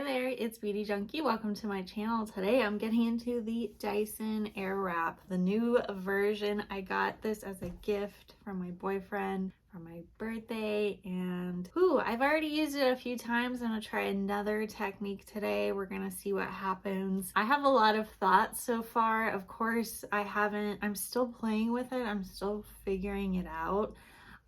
Hi there, it's Beauty Junkie. Welcome to my channel. Today I'm getting into the Dyson Airwrap, the new version. I got this as a gift from my boyfriend for my birthday, and I've already used it a few times. I'm gonna try another technique today. We're gonna see what happens. I have a lot of thoughts so far. Of course, I'm still playing with it. I'm still figuring it out.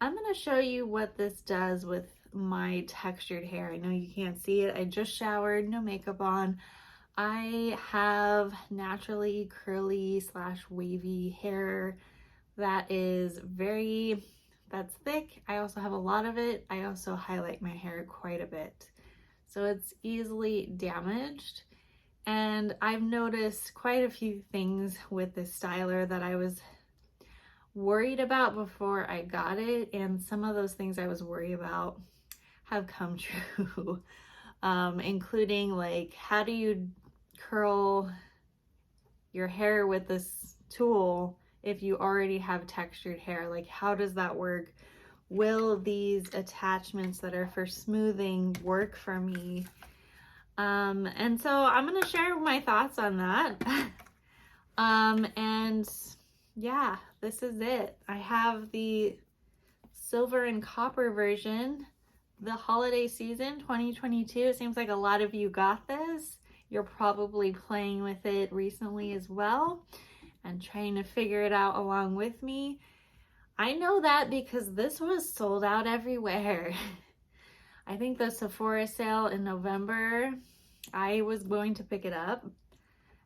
I'm gonna show you what this does with my textured hair. I know you can't see it. I just showered, no makeup on. I have naturally curly / wavy hair that is that's thick. I also have a lot of it. I also highlight my hair quite a bit, so it's easily damaged. And I've noticed quite a few things with this styler that I was worried about before I got it, and some of those things I was worried about have come true. Including like, how do you curl your hair with this tool if you already have textured hair? Like, how does that work? Will these attachments that are for smoothing work for me? And so I'm gonna share my thoughts on that. And yeah, this is it. I have the silver and copper version. The holiday season 2022, it seems like a lot of you got this. You're probably playing with it recently as well and trying to figure it out along with me. I know that because this was sold out everywhere. I think the Sephora sale in November, I was going to pick it up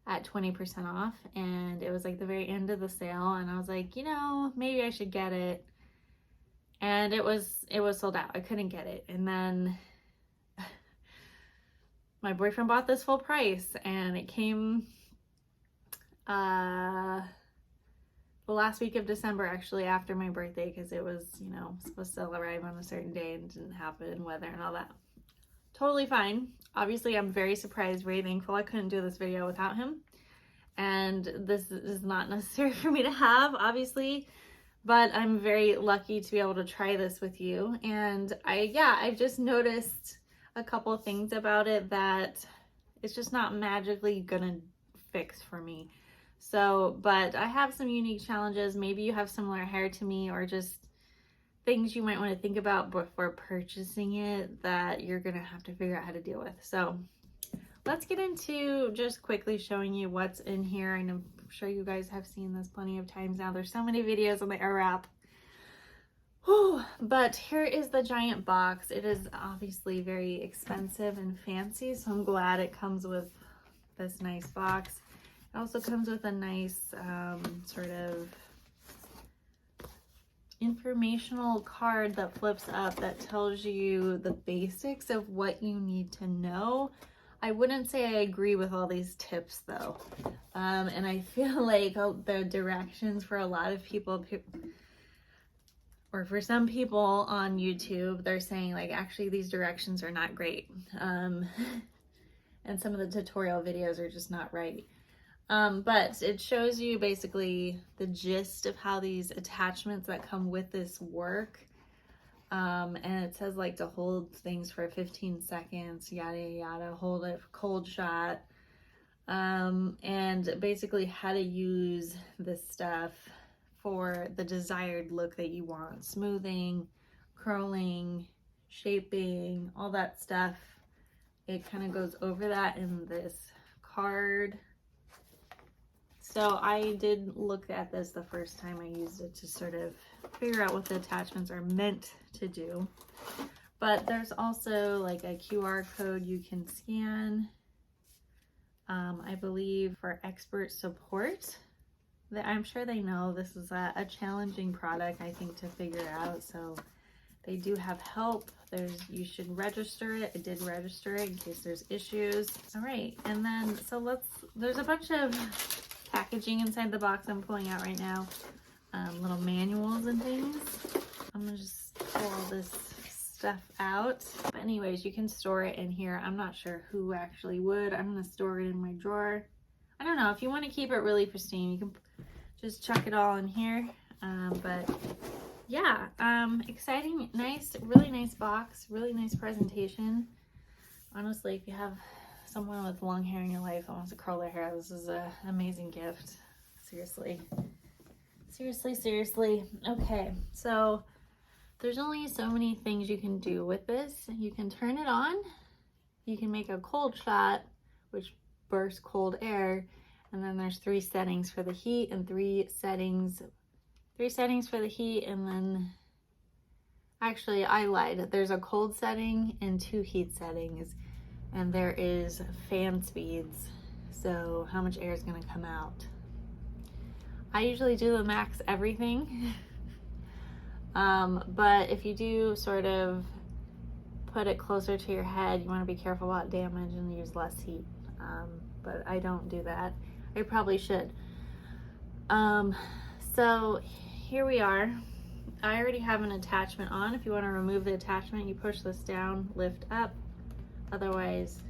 at 20% off, and it was like the very end of the sale, and I was like, you know, maybe I should get it. And it was sold out. I couldn't get it. And then my boyfriend bought this full price, and it came the last week of December, actually, after my birthday, because it was, you know, supposed to arrive on a certain day and didn't happen, weather and all that. Totally fine. Obviously, I'm very surprised, very thankful I couldn't do this video without him. And this is not necessary for me to have, obviously. But I'm very lucky to be able to try this with you. And I've just noticed a couple of things about it that it's just not magically gonna fix for me. So, but I have some unique challenges. Maybe you have similar hair to me, or just things you might want to think about before purchasing it that you're gonna have to figure out how to deal with. So let's get into just quickly showing you what's in here. I'm sure you guys have seen this plenty of times now. There's so many videos on the Airwrap. But here is the giant box. It is obviously very expensive and fancy, so I'm glad it comes with this nice box. It also comes with a nice sort of informational card that flips up that tells you the basics of what you need to know. I wouldn't say I agree with all these tips though. And I feel like the directions for a lot of people, or for some people on YouTube, they're saying like, actually these directions are not great. And some of the tutorial videos are just not right. But it shows you basically the gist of how these attachments that come with this work. And it says like to hold things for 15 seconds, yada yada, hold it, cold shot, and basically how to use this stuff for the desired look that you want. Smoothing, curling, shaping, all that stuff. It kind of goes over that in this card. So I did look at this the first time I used it to sort of figure out what the attachments are meant to do. But there's also like a QR code you can scan, I believe for expert support. I'm sure they know this is a challenging product, I think, to figure out. So they do have help. You should register it. I did register it in case there's issues. All right, and then there's a bunch of packaging inside the box I'm pulling out right now, little manuals and things. I'm gonna just pull all this stuff out. But anyways, you can store it in here. I'm not sure who actually would. I'm gonna store it in my drawer. I don't know, if you want to keep it really pristine, you can just chuck it all in here. But yeah, exciting, nice, really nice box, really nice presentation. Honestly, if you have someone with long hair in your life that wants to curl their hair, this is an amazing gift. Seriously. Seriously, seriously. Okay, so there's only so many things you can do with this. You can turn it on. You can make a cold shot, which bursts cold air. And then there's 3 settings for the heat and 3 settings for the heat. And then, actually, I lied. There's a cold setting and 2 heat settings. And there is fan speeds. So how much air is gonna come out. I usually do the max everything. But if you do sort of put it closer to your head, you want to be careful about damage and use less heat. But I don't do that. I probably should. So here we are. I already have an attachment on. If you want to remove the attachment, you push this down, lift up. Otherwise,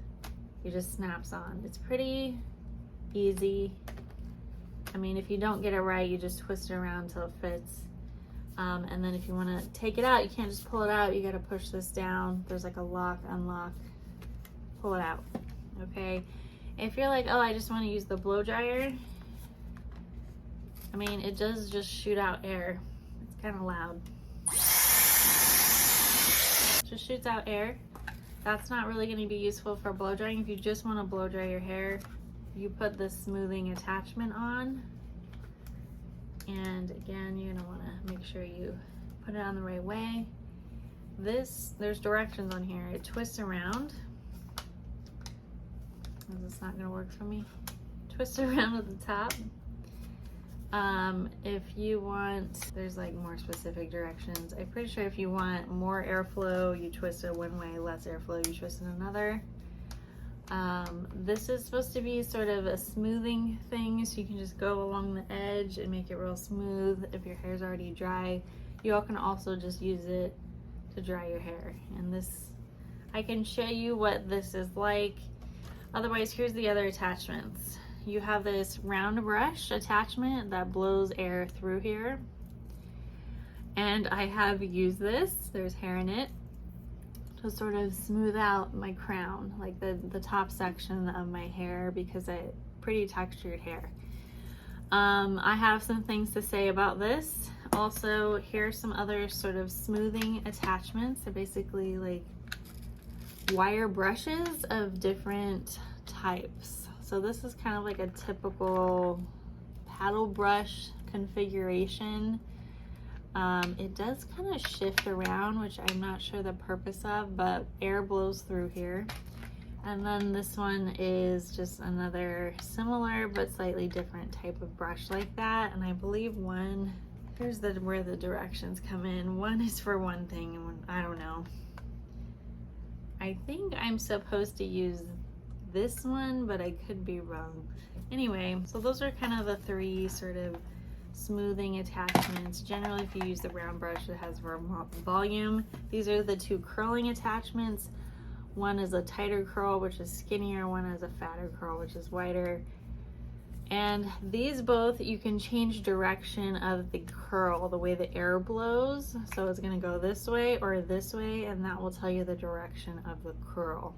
it just snaps on. It's pretty easy. I mean, if you don't get it right, you just twist it around until it fits. And then if you want to take it out, you can't just pull it out. You got to push this down. There's like a lock, unlock, pull it out. Okay. If you're like, oh, I just want to use the blow dryer. I mean, it does just shoot out air. It's kind of loud. Just shoots out air. That's not really going to be useful for blow drying. If you just want to blow dry your hair, you put this smoothing attachment on. And again, you're gonna wanna make sure you put it on the right way. There's directions on here. It twists around. Is this not gonna work for me? Twist around at the top. If you want, there's like more specific directions. I'm pretty sure if you want more airflow, you twist it one way, less airflow, you twist it another. This is supposed to be sort of a smoothing thing, so you can just go along the edge and make it real smooth. If your hair's already dry, you all can also just use it to dry your hair. And this, I can show you what this is like. Otherwise, here's the other attachments. You have this round brush attachment that blows air through here. And I have used this, there's hair in it, to sort of smooth out my crown, like the top section of my hair, because I pretty textured hair. I have some things to say about this. Also, here's some other sort of smoothing attachments. They're basically like wire brushes of different types. So this is kind of like a typical paddle brush configuration. It does kind of shift around, which I'm not sure the purpose of, but air blows through here. And then this one is just another similar but slightly different type of brush like that. And I believe one, here's where the directions come in. One is for one thing and one, I don't know. I think I'm supposed to use this one, but I could be wrong. Anyway, so those are kind of the 3 sort of smoothing attachments. Generally, if you use the round brush, it has volume. These are the 2 curling attachments. One is a tighter curl, which is skinnier. One is a fatter curl, which is wider. And these both, you can change direction of the curl, the way the air blows. So it's gonna go this way or this way, and that will tell you the direction of the curl.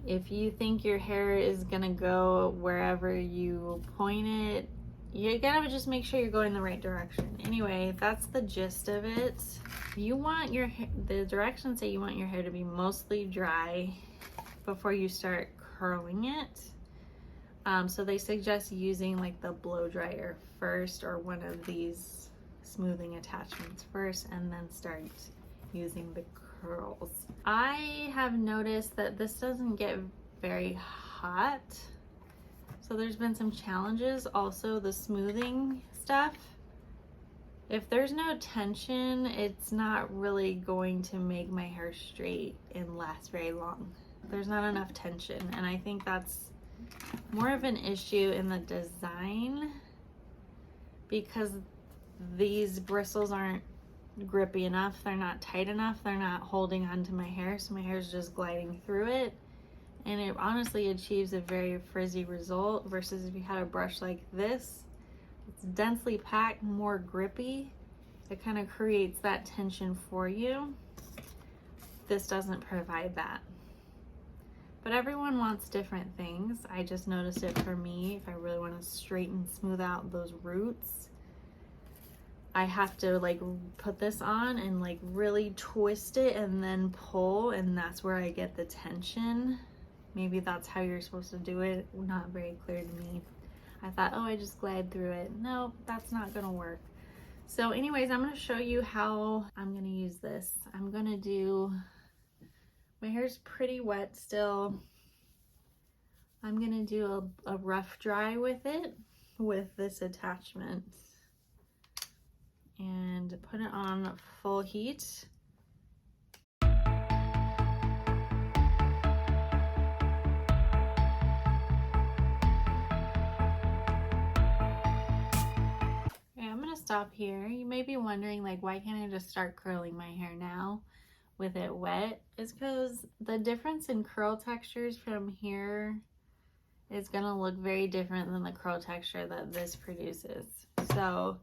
If you think your hair is gonna go wherever you point it, you gotta just make sure you're going the right direction. Anyway, that's the gist of it. You want your hair, the directions say you want your hair to be mostly dry before you start curling it. So they suggest using like the blow dryer first, or one of these smoothing attachments first, and then start using the curls. I have noticed that this doesn't get very hot. So there's been some challenges. Also, the smoothing stuff, if there's no tension, it's not really going to make my hair straight and last very long. There's not enough tension, and I think that's more of an issue in the design, because these bristles aren't grippy enough, they're not tight enough, they're not holding onto my hair, so my hair is just gliding through it. And it honestly achieves a very frizzy result, versus if you had a brush like this, it's densely packed, more grippy. It kind of creates that tension for you. This doesn't provide that. But everyone wants different things. I just noticed it for me. If I really want to straighten, smooth out those roots, I have to like put this on and like really twist it and then pull, and that's where I get the tension. Maybe that's how you're supposed to do it. Not very clear to me. I thought, oh, I just glide through it. No, that's not gonna work. So anyways, I'm gonna show you how I'm gonna use this. I'm gonna do, my hair's pretty wet still. I'm gonna do a rough dry with it, with this attachment, and put it on full heat. Okay, I'm gonna stop here. You may be wondering, like, why can't I just start curling my hair now with it wet? It's because the difference in curl textures from here is gonna look very different than the curl texture that this produces. So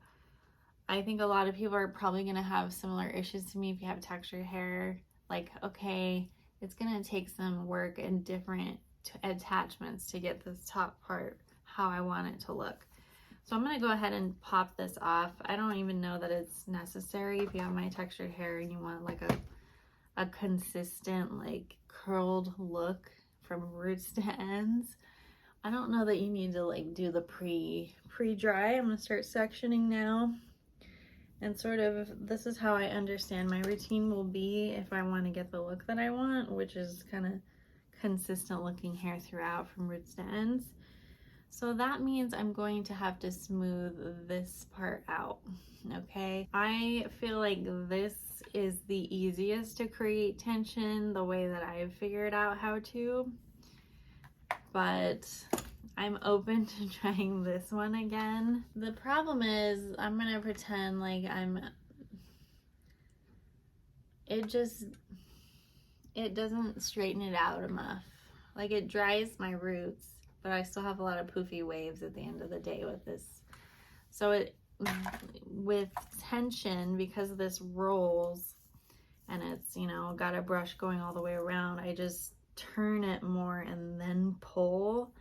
I think a lot of people are probably gonna have similar issues to me if you have textured hair. Like, okay, it's gonna take some work and different attachments to get this top part how I want it to look. So I'm gonna go ahead and pop this off. I don't even know that it's necessary if you have my textured hair and you want like a consistent like curled look from roots to ends. I don't know that you need to like do the pre-dry. I'm gonna start sectioning now. And sort of, this is how I understand my routine will be if I want to get the look that I want, which is kind of consistent looking hair throughout from roots to ends. So that means I'm going to have to smooth this part out, okay? I feel like this is the easiest to create tension the way that I've figured out how to, but I'm open to trying this one again. The problem is I'm gonna pretend like it doesn't straighten it out enough. Like, it dries my roots, but I still have a lot of poofy waves at the end of the day with this. So with tension, because this rolls and it's, you know, got a brush going all the way around, I just turn it more and then pull.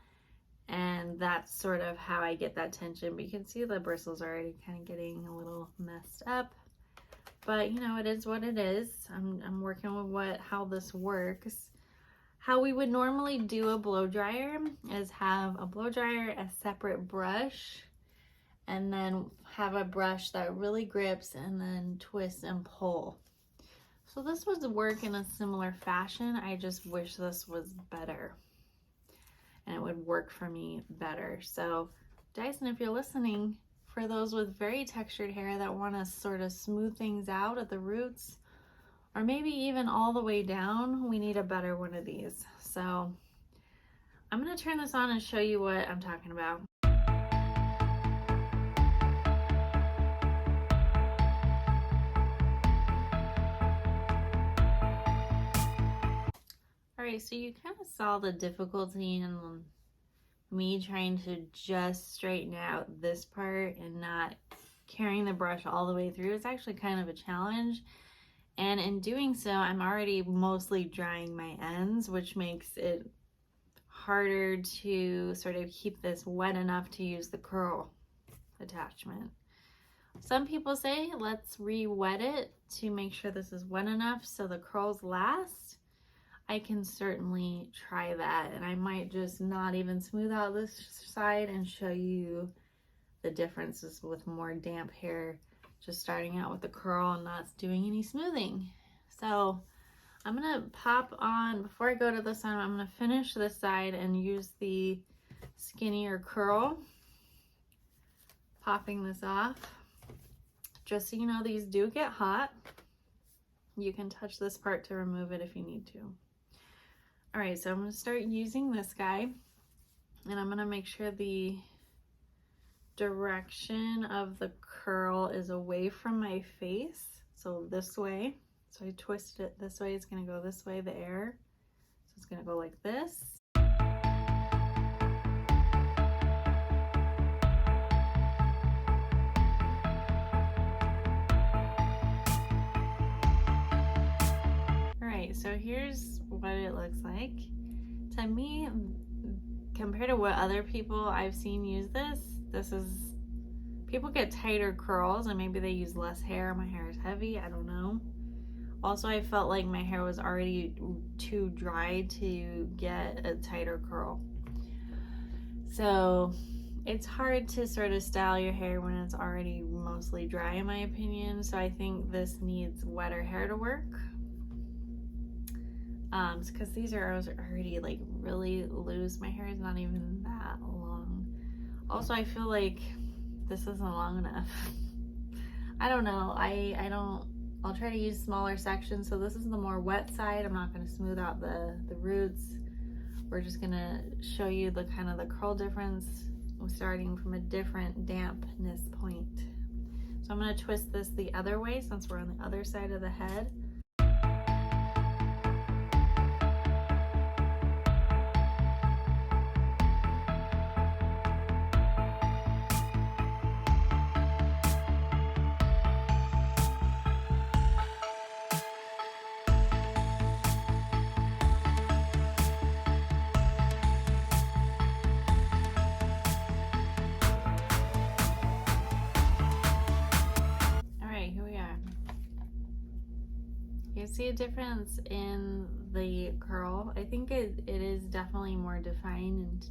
And that's sort of how I get that tension. But you can see the bristles are already kind of getting a little messed up. But you know, it is what it is. I'm working with how this works. How we would normally do a blow dryer is have a blow dryer, a separate brush, and then have a brush that really grips and then twist and pull. So this would work in a similar fashion. I just wish this was better and it would work for me better. So Dyson, if you're listening, for those with very textured hair that want to sort of smooth things out at the roots, or maybe even all the way down, we need a better one of these. So I'm gonna turn this on and show you what I'm talking about. All right, so you kind of saw the difficulty in me trying to just straighten out this part and not carrying the brush all the way through. It's actually kind of a challenge. And in doing so, I'm already mostly drying my ends, which makes it harder to sort of keep this wet enough to use the curl attachment. Some people say let's re-wet it to make sure this is wet enough so the curls last. I can certainly try that, and I might just not even smooth out this side and show you the differences with more damp hair, just starting out with the curl and not doing any smoothing. So I'm gonna pop on, before I go to this side, I'm gonna finish this side and use the skinnier curl, popping this off. Just so you know, these do get hot. You can touch this part to remove it if you need to. All right, so I'm gonna start using this guy, and I'm gonna make sure the direction of the curl is away from my face, so this way. So I twist it this way, it's gonna go this way, the air. So it's gonna go like this. All right, so here's what it looks like. To me, compared to what other people I've seen use this, people get tighter curls and maybe they use less hair. My hair is heavy, I don't know. Also, I felt like my hair was already too dry to get a tighter curl. So it's hard to sort of style your hair when it's already mostly dry, in my opinion. So I think this needs wetter hair to work. Because these are already like really loose. My hair is not even that long. Also, I feel like this isn't long enough. I don't know. I'll try to use smaller sections. So this is the more wet side. I'm not going to smooth out the roots. We're just going to show you the kind of the curl difference starting from a different dampness point. So I'm going to twist this the other way since we're on the other side of the head. You see a difference in the curl. I think it is definitely more defined and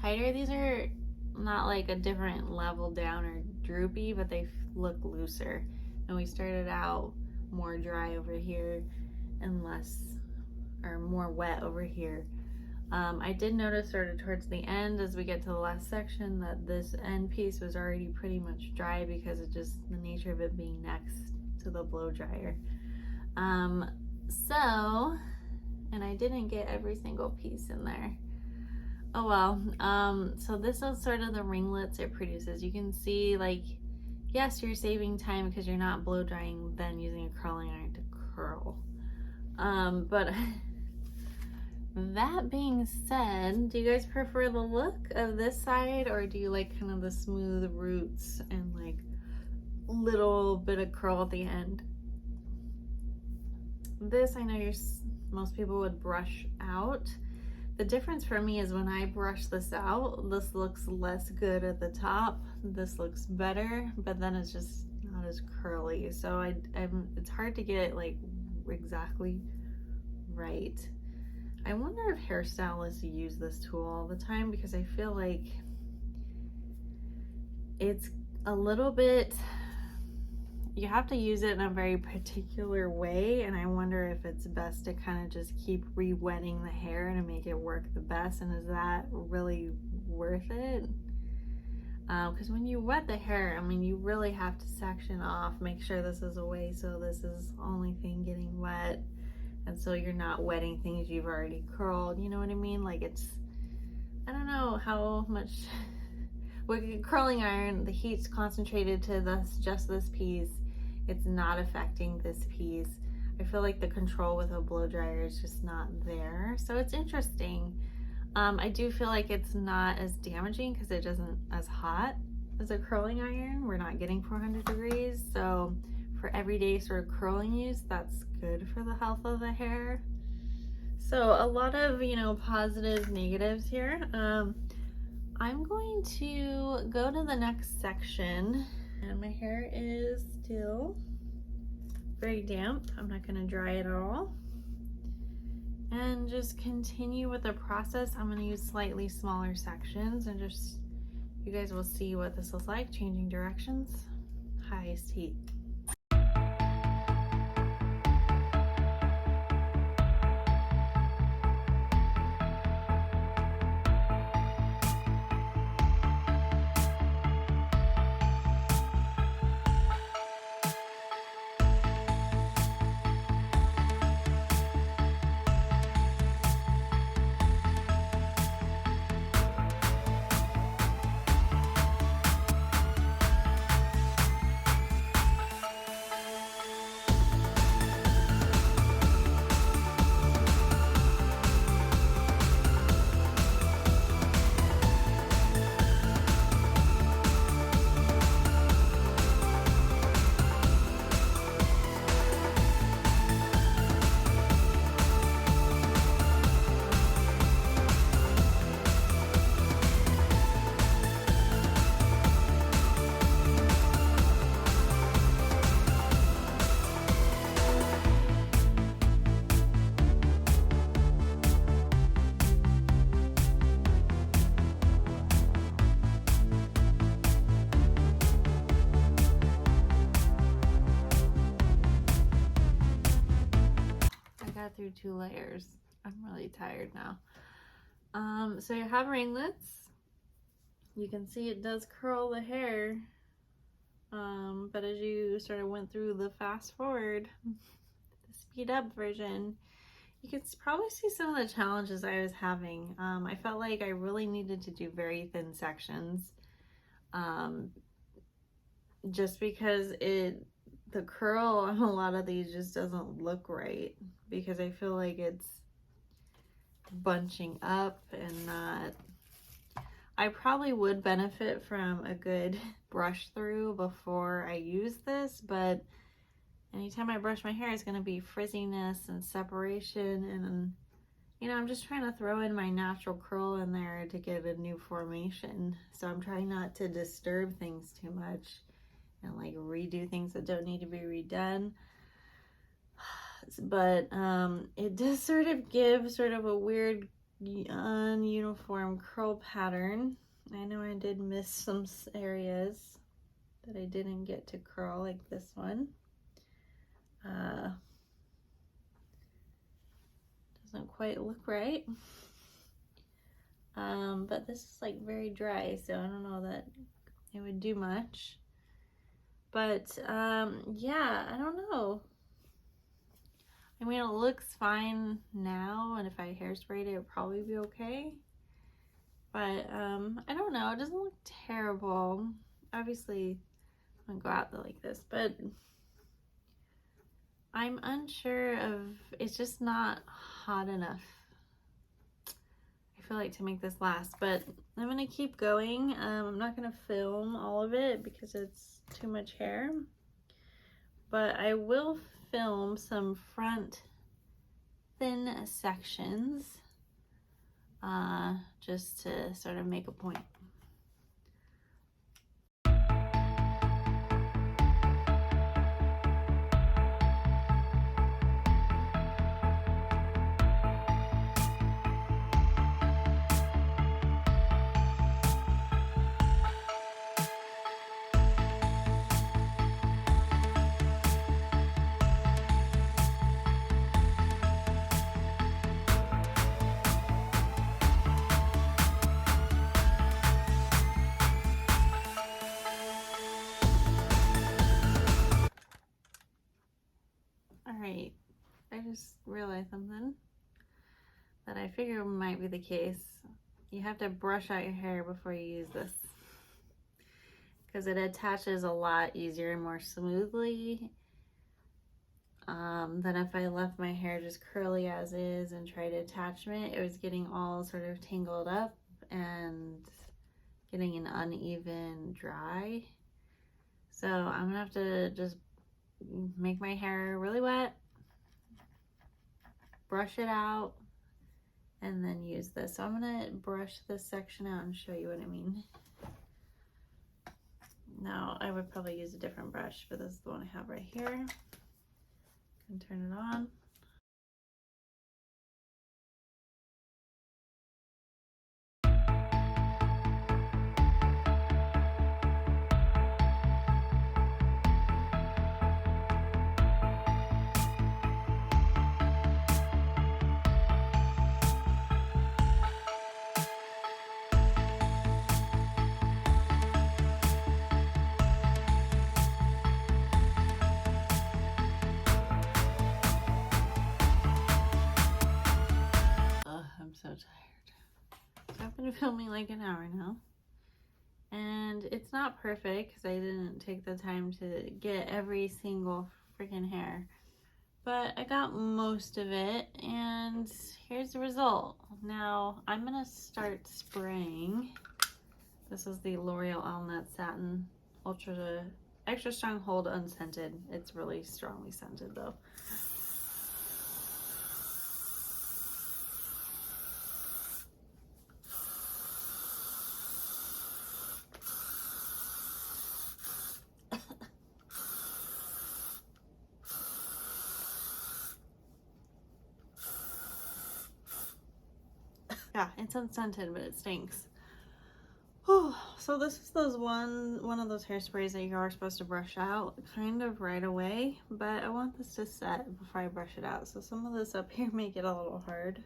tighter. These are not like a different level down or droopy, but they look looser. And we started out more dry over here and more wet over here. I did notice sort of towards the end as we get to the last section that this end piece was already pretty much dry because of just the nature of it being next to the blow dryer. And I didn't get every single piece in there. Oh well. So this is sort of the ringlets it produces. You can see, like, yes, you're saving time because you're not blow drying then using a curling iron to curl. But that being said, do you guys prefer the look of this side, or do you like kind of the smooth roots and like little bit of curl at the end? This, I know most people would brush out. The difference for me is when I brush this out, this looks less good at the top. This looks better, but then it's just not as curly. So it's hard to get like exactly right. I wonder if hairstylists use this tool all the time, because I feel like it's a little bit, you have to use it in a very particular way, and I wonder if it's best to kind of just keep re-wetting the hair to make it work the best, and is that really worth it? Because when you wet the hair, I mean, you really have to section off, make sure this is away so this is the only thing getting wet, and so you're not wetting things you've already curled, you know what I mean? Like, it's, I don't know how much, with a curling iron, the heat's concentrated to just this piece. It's not affecting this piece. I feel like the control with a blow dryer is just not there. So it's interesting. I do feel like it's not as damaging because it isn't as hot as a curling iron. We're not getting 400 degrees. So for everyday sort of curling use, that's good for the health of the hair. So a lot of, positives, negatives here. I'm going to go to the next section, and my hair is still very damp. I'm not going to dry it at all. And just continue with the process. I'm going to use slightly smaller sections, and you guys will see what this looks like. Changing directions, highest heat. got through 2 layers. I'm really tired now. So you have ringlets. You can see it does curl the hair. But as you sort of went through the fast forward, the speed up version, you can probably see some of the challenges I was having. I felt like I really needed to do very thin sections, just because the curl on a lot of these just doesn't look right, because I feel like it's bunching up and not. I probably would benefit from a good brush through before I use this, but anytime I brush my hair, it's going to be frizziness and separation, and you know, I'm just trying to throw in my natural curl in there to get a new formation. So I'm trying not to disturb things too much and like redo things that don't need to be redone. But it does sort of give sort of a weird ununiform curl pattern. I know I did miss some areas that I didn't get to curl, like this one. Doesn't quite look right. But this is like very dry, so I don't know that it would do much. But yeah, I don't know. I mean, it looks fine now, and if I hairsprayed it, it would probably be okay. But I don't know, it doesn't look terrible. Obviously, I'm gonna go out there like this, but I'm unsure of, it's just not hot enough, I feel like, to make this last. But I'm gonna keep going. I'm not gonna film all of it because it's too much hair, but I will film some front thin sections just to sort of make a point. Alright, I just realized something that I figured might be the case. You have to brush out your hair before you use this, because it attaches a lot easier and more smoothly than if I left my hair just curly as is and tried attachment. It was getting all sort of tangled up and getting an uneven dry. So I'm gonna have to just make my hair really wet, brush it out, and then use this. So I'm gonna brush this section out and show you what I mean. Now I would probably use a different brush, but this is the one I have right here. And turn it on. I'm so tired. So I've been filming like an hour now, and it's not perfect because I didn't take the time to get every single freaking hair, but I got most of it, and here's the result. Now I'm gonna start spraying. This is the L'Oreal Almond Satin Ultra Extra Strong Hold Unscented. It's really strongly scented though. Yeah, it's unscented, but it stinks. Oh, So this is one of those hairsprays that you are supposed to brush out kind of right away, but I want this to set before I brush it out. So some of this up here may get a little hard.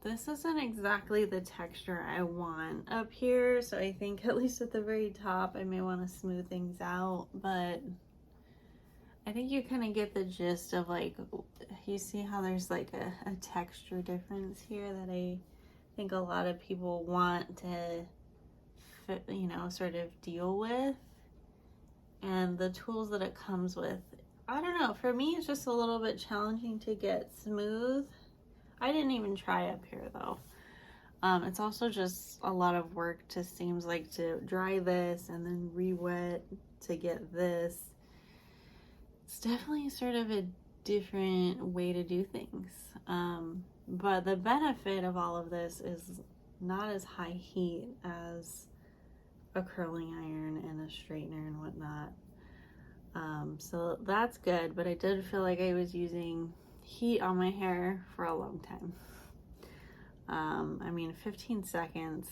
This isn't exactly the texture I want up here, so I think at least at the very top I may want to smooth things out, but I think you kind of get the gist of, like, you see how there's like a texture difference here that I think a lot of people want to fit, you know, sort of deal with, and the tools that it comes with. I don't know, for me it's just a little bit challenging to get smooth. I didn't even try up here though. It's also just a lot of work seems like to dry this and then re-wet to get this. It's definitely sort of a different way to do things. But the benefit of all of this is not as high heat as a curling iron and a straightener and whatnot. So that's good, but I did feel like I was using heat on my hair for a long time. I mean, 15 seconds,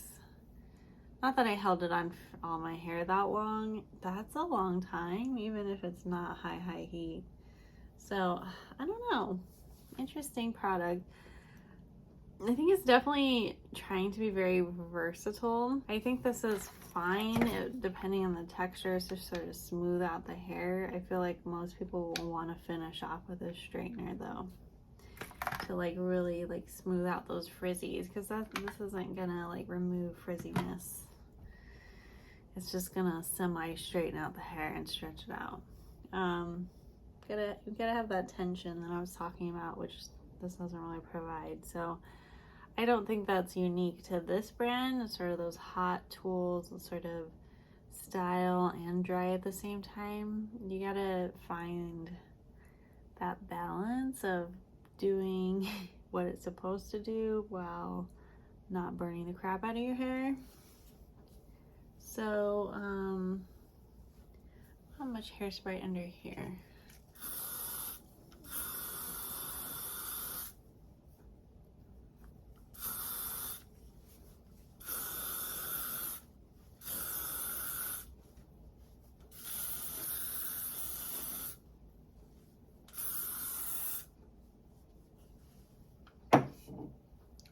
not that I held it on my hair that long, that's a long time, even if it's not high heat. So I don't know, interesting product. I think it's definitely trying to be very versatile. I think this is fine, depending on the textures, to sort of smooth out the hair. I feel like most people will want to finish off with a straightener though, to like really like smooth out those frizzies, because this isn't gonna like remove frizziness. It's just gonna semi straighten out the hair and stretch it out. You gotta have that tension that I was talking about, which this doesn't really provide. So I don't think that's unique to this brand. It's sort of those hot tools, sort of style and dry at the same time. You gotta find that balance of doing what it's supposed to do while not burning the crap out of your hair. So how much hairspray under here?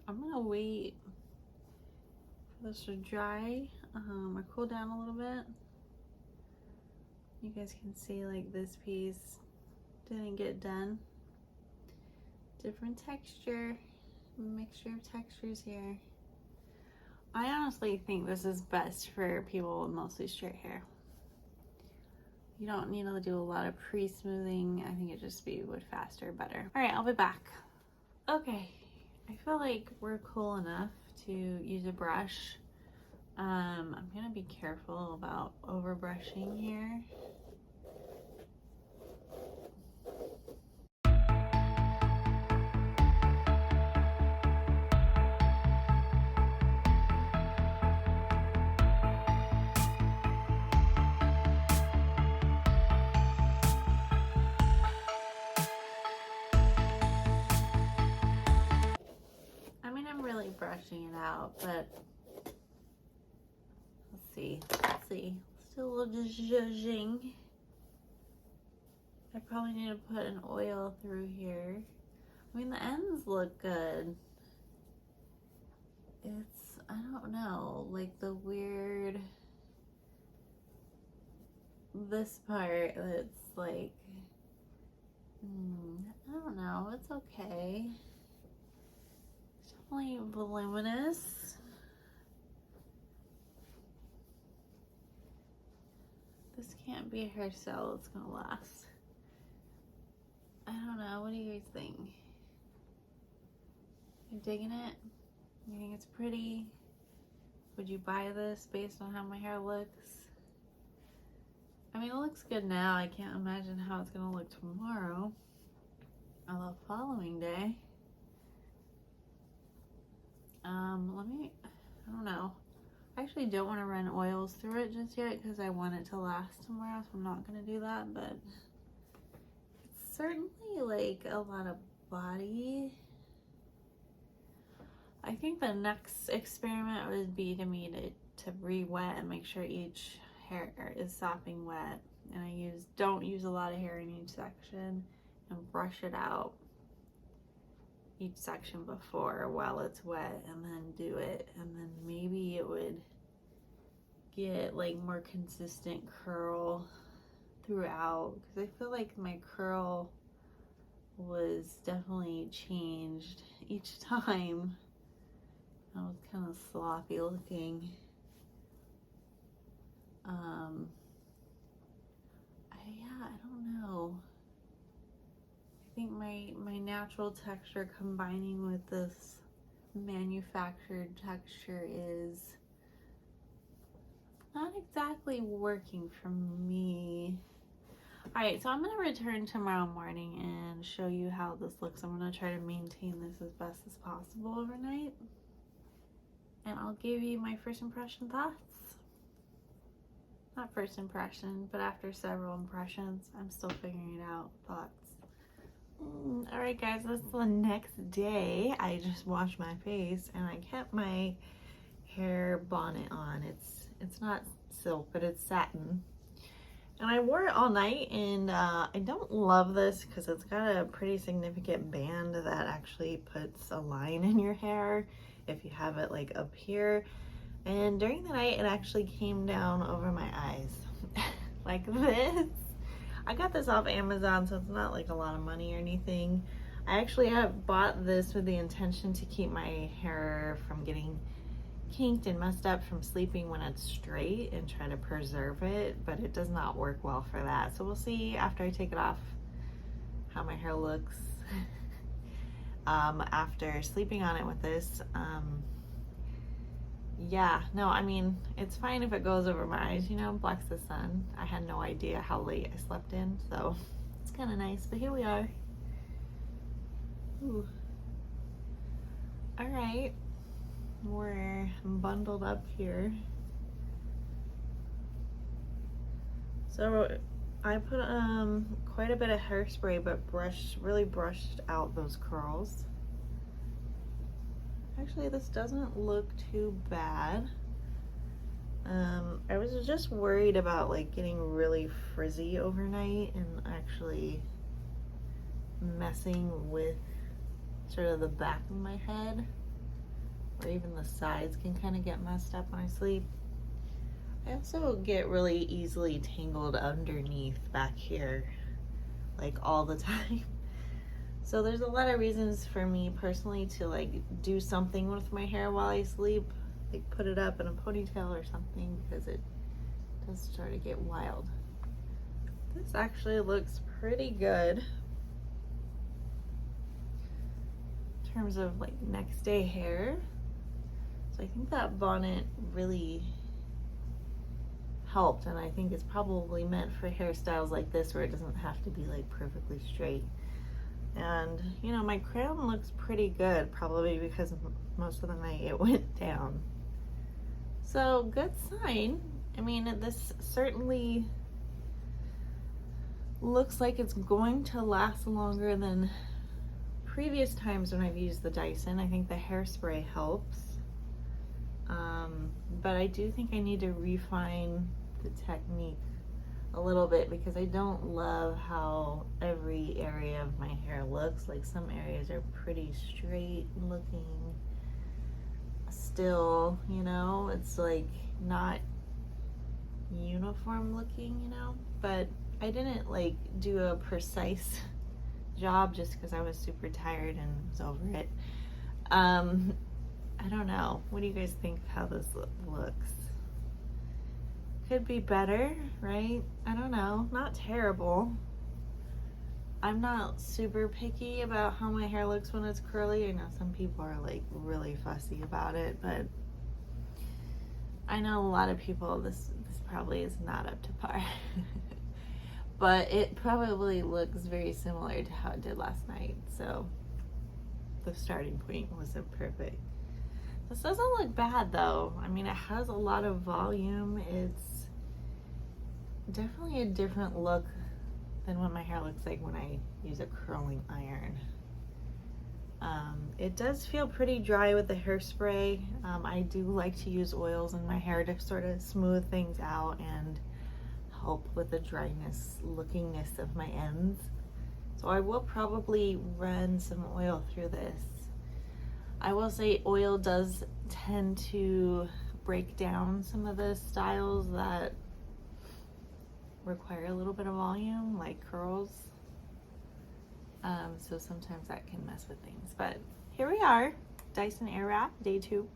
I'm gonna wait for this to dry or cool down a little bit. You guys can see like this piece didn't get done. Different texture, mixture of textures here. I honestly think this is best for people with mostly straight hair. You don't need to do a lot of pre-smoothing. I think it just would faster, better. All right, I'll be back. Okay, I feel like we're cool enough to use a brush. I'm gonna be careful about over brushing here. I mean, I'm really brushing it out, but let's see. Still a little zhuzhing. I probably need to put an oil through here. I mean, the ends look good. It's, I don't know, like the weird, this part that's like, I don't know, it's okay. It's definitely voluminous. This can't be a hair cell that's gonna last. I don't know, what do you guys think? You digging it? You think it's pretty? Would you buy this based on how my hair looks? I mean, it looks good now. I can't imagine how it's gonna look tomorrow or the following day. I don't know. I actually don't want to run oils through it just yet because I want it to last tomorrow, so I'm not gonna do that, but it's certainly like a lot of body. I think the next experiment would be to re-wet and make sure each hair is sopping wet. And I don't use a lot of hair in each section, and brush it out each section before while it's wet, and then do it, and then maybe it would get like more consistent curl throughout, because I feel like my curl was definitely changed each time. I was kind of sloppy looking. I don't know. I think my natural texture combining with this manufactured texture is not exactly working for me. Alright, so I'm going to return tomorrow morning and show you how this looks. I'm going to try to maintain this as best as possible overnight. And I'll give you my first impression thoughts. Not first impression, but after several impressions, I'm still figuring it out. Thoughts. Alright guys, this is the next day. I just washed my face and I kept my hair bonnet on. It's not silk, but it's satin. And I wore it all night, and I don't love this because it's got a pretty significant band that actually puts a line in your hair if you have it like up here. And during the night, it actually came down over my eyes like this. I got this off Amazon, so it's not like a lot of money or anything. I actually have bought this with the intention to keep my hair from getting kinked and messed up from sleeping when it's straight, and try to preserve it, but it does not work well for that. So we'll see after I take it off how my hair looks after sleeping on it with this. Yeah, no, I mean, it's fine if it goes over my eyes, you know, blocks the sun. I had no idea how late I slept in, so it's kind of nice, but here we are. Ooh. All right. We're bundled up here. So I put quite a bit of hairspray, but really brushed out those curls. Actually, this doesn't look too bad. I was just worried about like getting really frizzy overnight and actually messing with sort of the back of my head, or even the sides can kind of get messed up when I sleep. I also get really easily tangled underneath back here, like all the time. So there's a lot of reasons for me personally to like do something with my hair while I sleep, like put it up in a ponytail or something, because it does start to get wild. This actually looks pretty good in terms of like next day hair. So I think that bonnet really helped, and I think it's probably meant for hairstyles like this where it doesn't have to be like perfectly straight. And you know, my crown looks pretty good, probably because most of the night it went down. So good sign. I mean, this certainly looks like it's going to last longer than previous times when I've used the Dyson. I think the hairspray helps. But I do think I need to refine the technique a little bit, because I don't love how every area of my hair looks. Like some areas are pretty straight looking still, you know, it's like not uniform looking, you know, but I didn't like do a precise job just because I was super tired and was over it. I don't know. What do you guys think of how this looks? Could be better, right? I don't know. Not terrible. I'm not super picky about how my hair looks when it's curly. I know some people are like really fussy about it, but I know a lot of people, this probably is not up to par. But it probably looks very similar to how it did last night, so the starting point wasn't perfect. This doesn't look bad though. I mean, it has a lot of volume. It's definitely a different look than what my hair looks like when I use a curling iron. It does feel pretty dry with the hairspray. I do like to use oils in my hair to sort of smooth things out and help with the dryness lookingness of my ends. So I will probably run some oil through this. I will say oil does tend to break down some of the styles that require a little bit of volume, like curls. So sometimes that can mess with things. But here we are, Dyson Airwrap, day 2.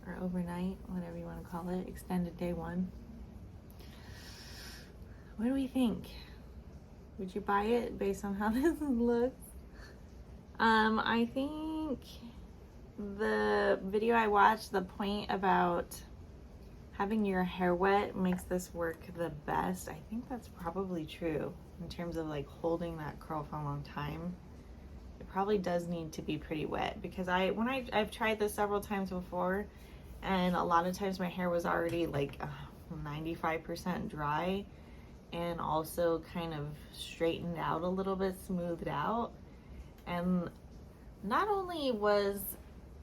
Or overnight, whatever you want to call it, extended day 1. What do we think? Would you buy it based on how this looks? I think the video I watched, the point about having your hair wet makes this work the best. I think that's probably true in terms of like holding that curl for a long time. It probably does need to be pretty wet, because I've tried this several times before, and a lot of times my hair was already like 95% dry and also kind of straightened out a little bit, smoothed out. And not only was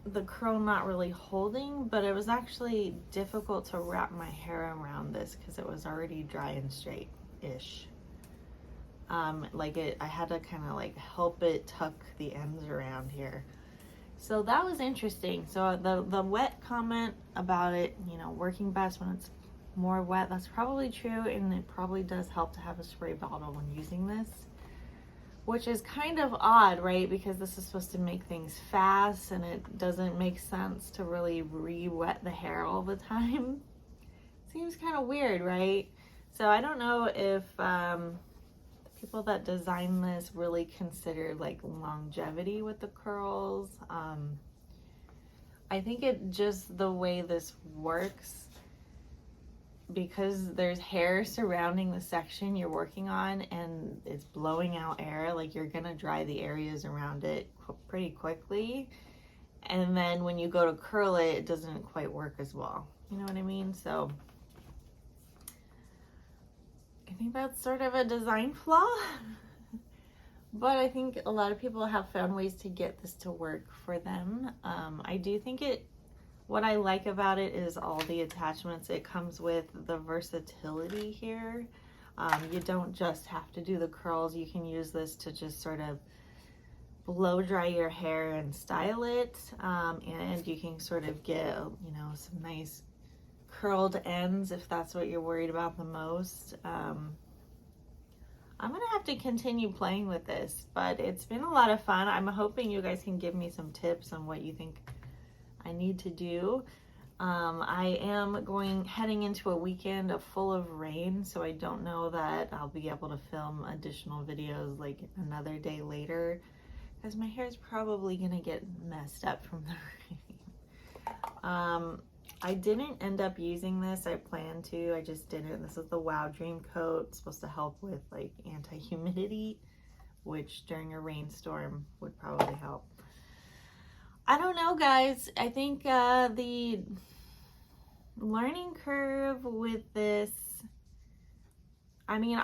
the curl not really holding, but it was actually difficult to wrap my hair around this because it was already dry and straight-ish. I had to kind of like help it tuck the ends around here. So that was interesting. So the wet comment about it, you know, working best when it's more wet, that's probably true, and it probably does help to have a spray bottle when using this, which is kind of odd, right? Because this is supposed to make things fast, and it doesn't make sense to really re-wet the hair all the time. Seems kind of weird, right? So I don't know if the people that designed this really considered like longevity with the curls. I think it just, the way this works, because there's hair surrounding the section you're working on and it's blowing out air, like you're gonna dry the areas around it pretty quickly. And then when you go to curl it, it doesn't quite work as well. You know what I mean? So I think that's sort of a design flaw. But I think a lot of people have found ways to get this to work for them. I do think what I like about it is all the attachments it comes with, the versatility here. You don't just have to do the curls. You can use this to just sort of blow dry your hair and style it. And you can sort of get, you know, some nice curled ends if that's what you're worried about the most. I'm gonna have to continue playing with this, but it's been a lot of fun. I'm hoping you guys can give me some tips on what you think I need to do. I am heading into a weekend full of rain, so I don't know that I'll be able to film additional videos like another day later, because my hair is probably gonna get messed up from the rain. I didn't end up using this. I planned to, I just didn't. This is the Wow Dream Coat. It's supposed to help with like anti-humidity, which during a rainstorm would probably help. I don't know, guys. I think the learning curve with this, I mean,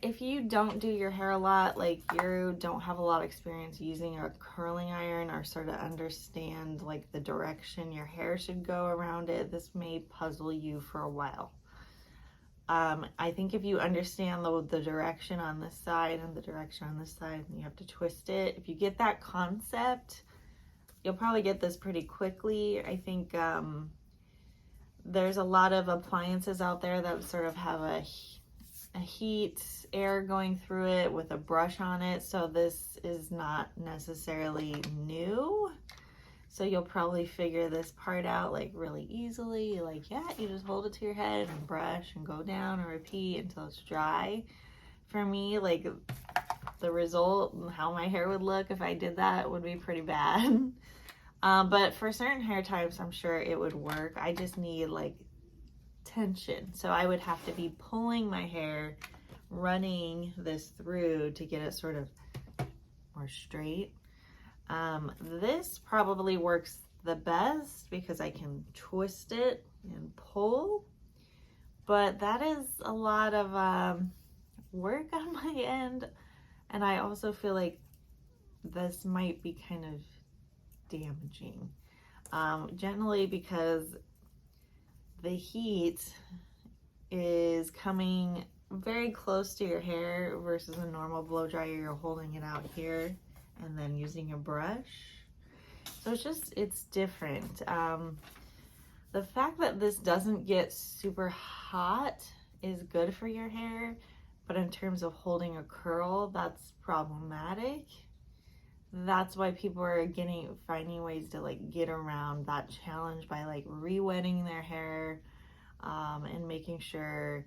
if you don't do your hair a lot, like you don't have a lot of experience using a curling iron or sort of understand like the direction your hair should go around it, this may puzzle you for a while. I think if you understand the direction on this side and the direction on this side, and you have to twist it, if you get that concept, you'll probably get this pretty quickly. I think there's a lot of appliances out there that sort of have a heat air going through it with a brush on it, so this is not necessarily new. So you'll probably figure this part out like really easily. Like, yeah, you just hold it to your head and brush and go down and repeat until it's dry. For me, like the result and how my hair would look if I did that would be pretty bad. But for certain hair types, I'm sure it would work. I just need like tension. So I would have to be pulling my hair, running this through to get it sort of more straight. This probably works the best because I can twist it and pull, but that is a lot of work on my end. And I also feel like this might be kind of damaging. Generally because the heat is coming very close to your hair versus a normal blow dryer. You're holding it out here and then using a brush. So it's different. The fact that this doesn't get super hot is good for your hair, but in terms of holding a curl, that's problematic. That's why people are finding ways to like get around that challenge by like re-wetting their hair, and making sure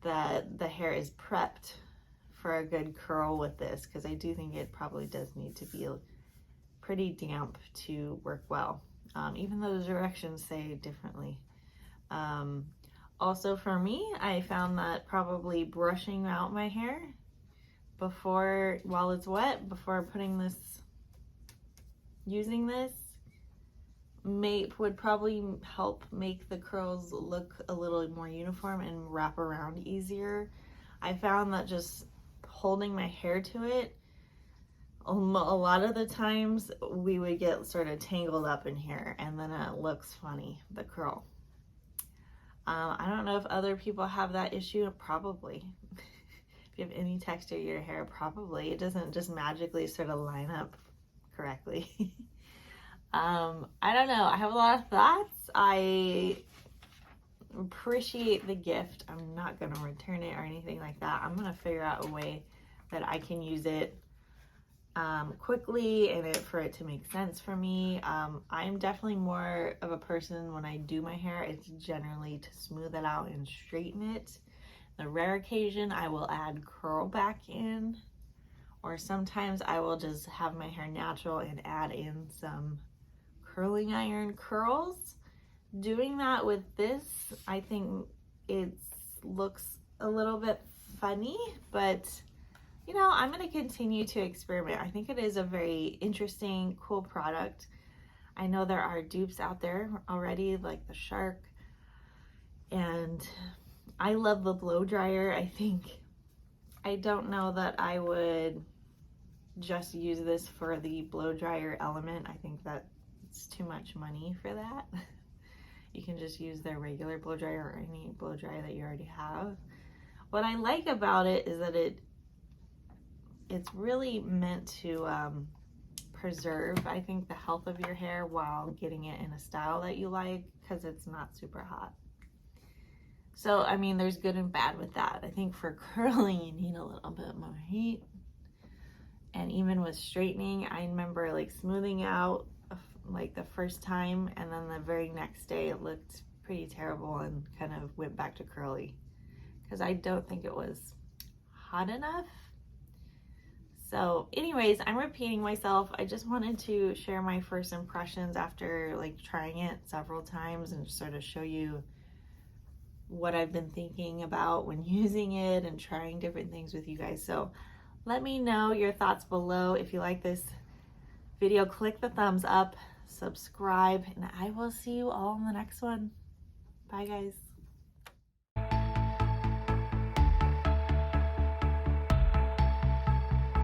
that the hair is prepped for a good curl with this, because I do think it probably does need to be pretty damp to work well, even though the directions say differently. Also for me, I found that probably brushing out my hair while it's wet, before using this would probably help make the curls look a little more uniform and wrap around easier. I found that just holding my hair to it, a lot of the times we would get sort of tangled up in here, and then it looks funny, the curl. I don't know if other people have that issue. Probably. If you have any texture to your hair, probably. It doesn't just magically sort of line up correctly. I don't know. I have a lot of thoughts. I appreciate the gift. I'm not going to return it or anything like that. I'm going to figure out a way that I can use it quickly and for it to make sense for me. I'm definitely more of a person, when I do my hair, it's generally to smooth it out and straighten it. The rare occasion I will add curl back in, or sometimes I will just have my hair natural and add in some curling iron curls. Doing that with this, I think it looks a little bit funny, but you know, I'm going to continue to experiment. I think it is a very interesting, cool product. I know there are dupes out there already, like the Shark, and I love the blow dryer. I don't know that I would just use this for the blow dryer element. I think that it's too much money for that. You can just use their regular blow dryer or any blow dryer that you already have. What I like about it is that it's really meant to preserve, I think, the health of your hair while getting it in a style that you like, because it's not super hot. So, I mean, there's good and bad with that. I think for curling, you need a little bit more heat. And even with straightening, I remember like smoothing out like the first time, and then the very next day it looked pretty terrible and kind of went back to curly, because I don't think it was hot enough. So anyways, I'm repeating myself. I just wanted to share my first impressions after like trying it several times and sort of show you what I've been thinking about when using it and trying different things with you guys. So let me know your thoughts below. If you like this video, click the thumbs up, subscribe, and I will see you all in the next one. Bye guys.